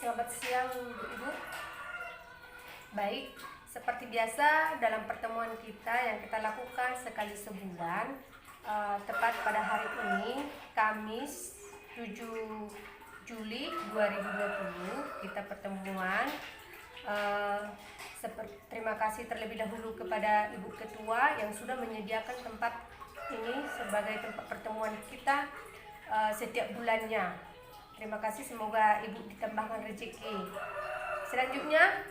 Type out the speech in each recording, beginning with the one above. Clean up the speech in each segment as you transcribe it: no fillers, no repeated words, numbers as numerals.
Selamat siang Ibu. Baik, seperti biasa dalam pertemuan kita yang kita lakukan sekali sebulan, tepat pada hari ini, Kamis 7 Juli 2020, kita pertemuan. Terima kasih terlebih dahulu kepada Ibu Ketua yang sudah menyediakan tempat ini sebagai tempat pertemuan kita setiap bulannya. Terima kasih, semoga Ibu ditambahkan rezeki. Selanjutnya,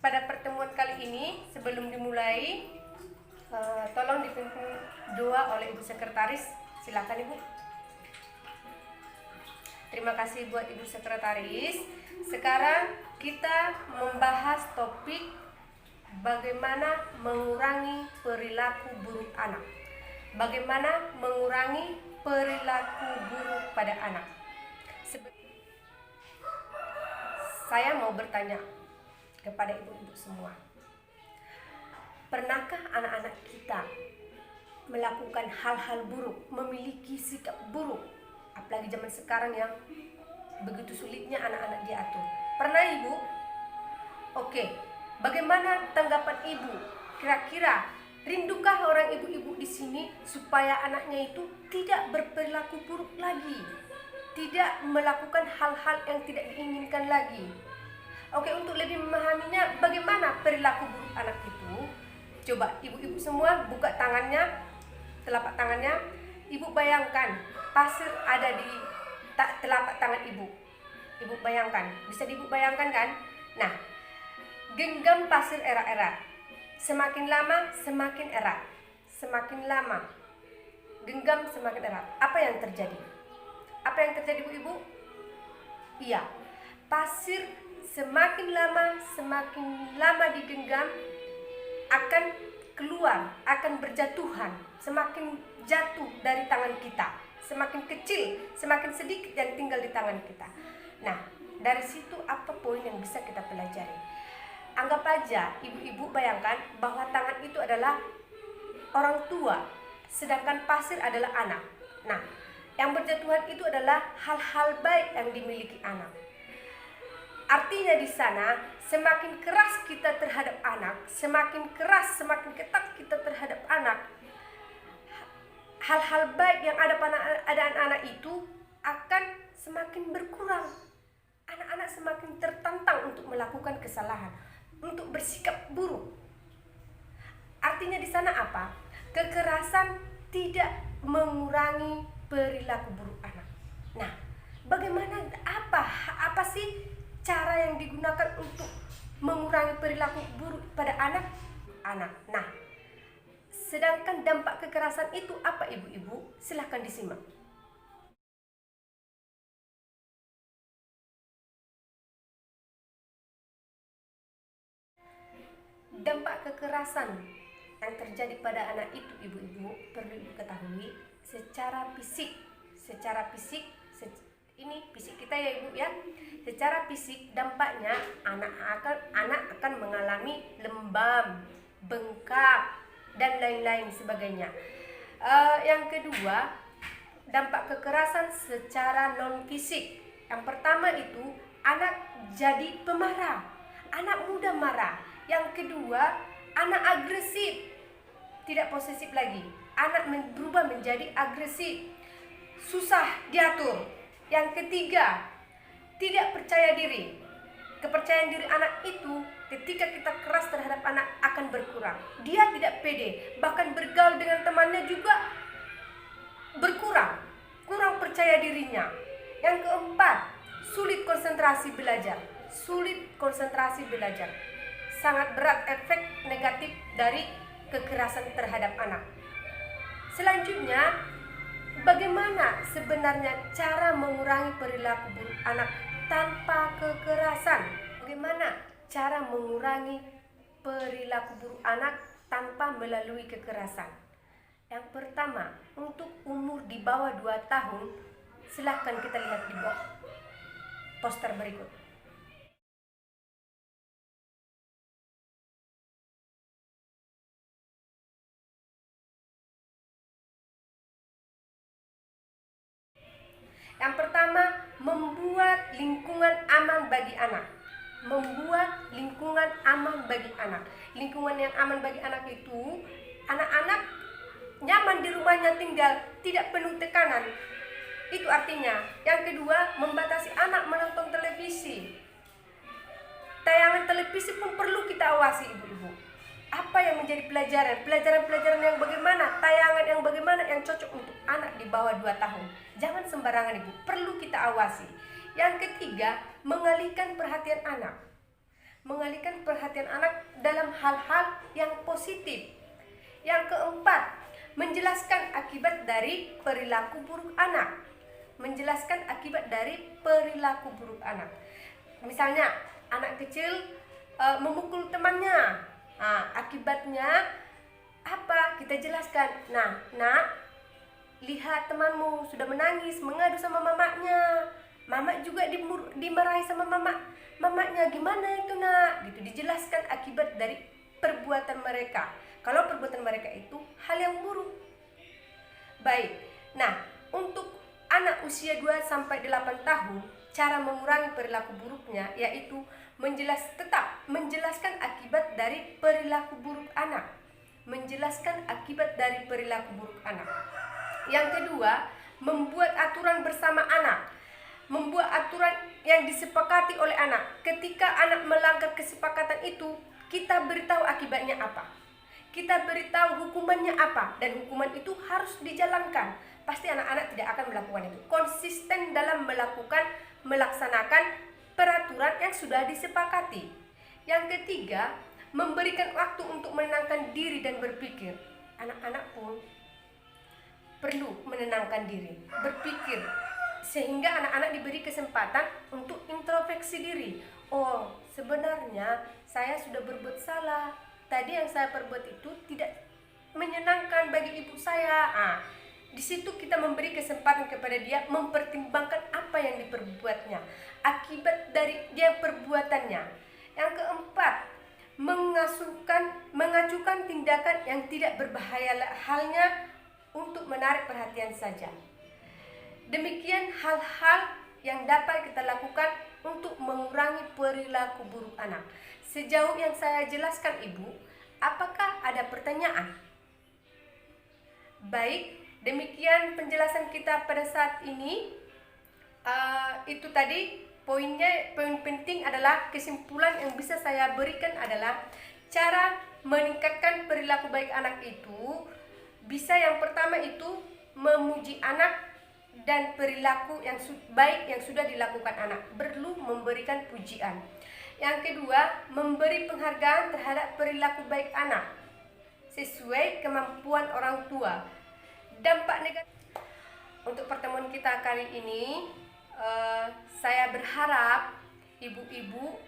pada pertemuan kali ini sebelum dimulai, tolong dipimpin doa oleh Ibu Sekretaris. Silakan Ibu. Terima kasih buat Ibu Sekretaris. Sekarang kita membahas topik bagaimana mengurangi perilaku buruk anak. Bagaimana mengurangi perilaku buruk pada anak. Saya mau bertanya kepada ibu-ibu semua. Pernahkah anak-anak kita melakukan hal-hal buruk, memiliki sikap buruk? Apalagi zaman sekarang yang begitu sulitnya anak-anak diatur. Pernah Ibu? Oke, bagaimana tanggapan Ibu? Kira-kira rindukah orang ibu-ibu di sini supaya anaknya itu tidak berperilaku buruk lagi, tidak melakukan hal-hal yang tidak diinginkan lagi? Oke, untuk lebih memahaminya bagaimana perilaku buruk anak itu, coba ibu-ibu semua buka tangannya, telapak tangannya. Ibu bayangkan pasir ada di telapak tangan ibu. Ibu bayangkan, bisa ibu bayangkan kan? Nah, genggam pasir erat-erat. Semakin lama semakin erat, semakin lama genggam semakin erat. Apa yang terjadi? Apa yang terjadi Bu-ibu? Iya, pasir semakin lama digenggam akan keluar, akan berjatuhan, semakin jatuh dari tangan kita, semakin kecil, semakin sedikit yang tinggal di tangan kita. Nah, dari situ apa poin yang bisa kita pelajari? Anggap aja ibu-ibu bayangkan bahwa tangan itu adalah orang tua, sedangkan pasir adalah anak. Nah, yang berjatuhan itu adalah hal-hal baik yang dimiliki anak. Artinya di sana semakin keras kita terhadap anak, semakin keras, semakin ketat kita terhadap anak, hal-hal baik yang ada pada anak-anak itu akan semakin berkurang. Anak-anak semakin tertantang untuk melakukan kesalahan, untuk bersikap buruk. Artinya di sana apa? Kekerasan tidak mengurangi perilaku buruk anak. Nah, bagaimana apa sih cara yang digunakan untuk mengurangi perilaku buruk pada anak? Nah, sedangkan dampak kekerasan itu apa ibu-ibu? Silahkan disimak. Dampak kekerasan yang terjadi pada anak itu ibu-ibu perlu ibu ketahui secara fisik. Ini fisik kita ya ibu ya. Secara fisik dampaknya anak akan mengalami lembam, bengkak dan lain-lain sebagainya. Yang kedua, dampak kekerasan secara non fisik. Yang pertama itu anak jadi pemarah, anak mudah marah. Yang kedua, anak agresif, tidak posesif lagi. Anak berubah menjadi agresif, susah diatur. Yang ketiga, tidak percaya diri. Kepercayaan diri anak itu ketika kita keras terhadap anak akan berkurang. Dia tidak pede, bahkan bergaul dengan temannya juga berkurang, kurang percaya dirinya. Yang keempat, sulit konsentrasi belajar. Sangat berat efek negatif dari kekerasan terhadap anak. Selanjutnya, bagaimana sebenarnya cara mengurangi perilaku buruk anak tanpa kekerasan? Bagaimana cara mengurangi perilaku buruk anak tanpa melalui kekerasan? Yang pertama, untuk umur di bawah 2 tahun, silahkan kita lihat di poster berikut. Yang pertama, membuat membuat lingkungan aman bagi anak. Membuat lingkungan aman bagi anak. Lingkungan yang aman bagi anak itu, anak-anak nyaman di rumahnya tinggal, tidak penuh tekanan. Itu artinya. Yang kedua, membatasi anak menonton televisi. Tayangan televisi pun perlu kita awasi, ibu-ibu. Apa yang menjadi pelajaran? Pelajaran-pelajaran yang bagaimana? Tayangan yang bagaimana yang cocok untuk anak di bawah 2 tahun. Jangan sembarangan, ibu. Perlu kita awasi. Yang ketiga, mengalihkan perhatian anak. Mengalihkan perhatian anak dalam hal-hal yang positif. Yang keempat, menjelaskan akibat dari perilaku buruk anak. Menjelaskan akibat dari perilaku buruk anak. Misalnya, anak kecil memukul temannya. Akibatnya apa? Kita jelaskan. Nah, nak, lihat temanmu sudah menangis, mengadu sama mamanya. Mama juga dimarahi sama mamanya. Gimana itu, nak? Gitu, dijelaskan akibat dari perbuatan mereka. Kalau perbuatan mereka itu hal yang buruk. Baik. Nah, untuk anak usia 2-8 tahun, cara mengurangi perilaku buruknya yaitu tetap menjelaskan akibat dari perilaku buruk anak. Menjelaskan akibat dari perilaku buruk anak. Yang kedua, membuat aturan bersama anak. Membuat aturan yang disepakati oleh anak. Ketika anak melanggar kesepakatan itu, kita beritahu akibatnya apa. Kita beritahu hukumannya apa, dan hukuman itu harus dijalankan. Pasti anak-anak tidak akan melakukan itu. Konsisten dalam melaksanakan peraturan yang sudah disepakati. Yang ketiga, memberikan waktu untuk menenangkan diri dan berpikir. Anak-anak pun perlu menenangkan diri, berpikir, sehingga anak-anak diberi kesempatan untuk introspeksi diri. Oh, sebenarnya saya sudah berbuat salah. Tadi yang saya perbuat itu tidak menyenangkan bagi ibu saya. Di situ kita memberi kesempatan kepada dia mempertimbangkan apa yang diperbuatnya, akibat dari dia perbuatannya. Yang keempat, mengajukan tindakan yang tidak berbahaya halnya untuk menarik perhatian saja. Demikian hal-hal yang dapat kita lakukan untuk mengurangi perilaku buruk anak. Sejauh yang saya jelaskan, ibu, apakah ada pertanyaan? Baik, demikian penjelasan kita pada saat ini. Itu tadi poin penting adalah, kesimpulan yang bisa saya berikan adalah cara meningkatkan perilaku baik anak itu bisa, yang pertama itu memuji anak, dan perilaku yang baik yang sudah dilakukan anak perlu memberikan pujian. Yang kedua, memberi penghargaan terhadap perilaku baik anak sesuai kemampuan orang tua. Dampak negatif untuk pertemuan kita kali ini, saya berharap ibu-ibu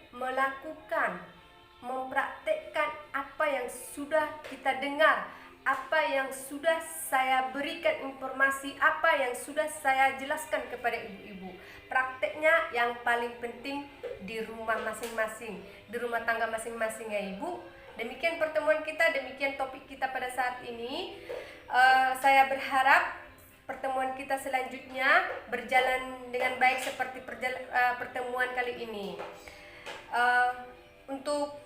mempraktekkan apa yang sudah kita dengar, apa yang sudah saya berikan informasi, apa yang sudah saya jelaskan kepada ibu-ibu. Prakteknya yang paling penting di rumah masing-masing, di rumah tangga masing-masing, ya ibu. Demikian pertemuan kita, demikian topik kita pada saat ini. Saya berharap pertemuan kita selanjutnya berjalan dengan baik seperti pertemuan kali ini. Untuk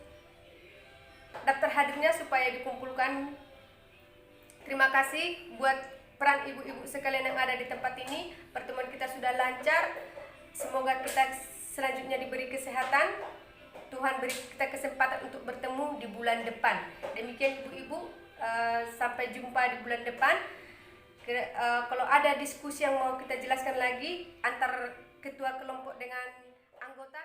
daftar hadirnya supaya dikumpulkan. Terima kasih buat peran ibu-ibu sekalian yang ada di tempat ini. Pertemuan kita sudah lancar. Semoga kita selanjutnya diberi kesehatan. Tuhan beri kita kesempatan untuk bertemu di bulan depan. Demikian ibu-ibu, sampai jumpa di bulan depan. Kalau ada diskusi yang mau kita jelaskan lagi antar ketua kelompok dengan anggota,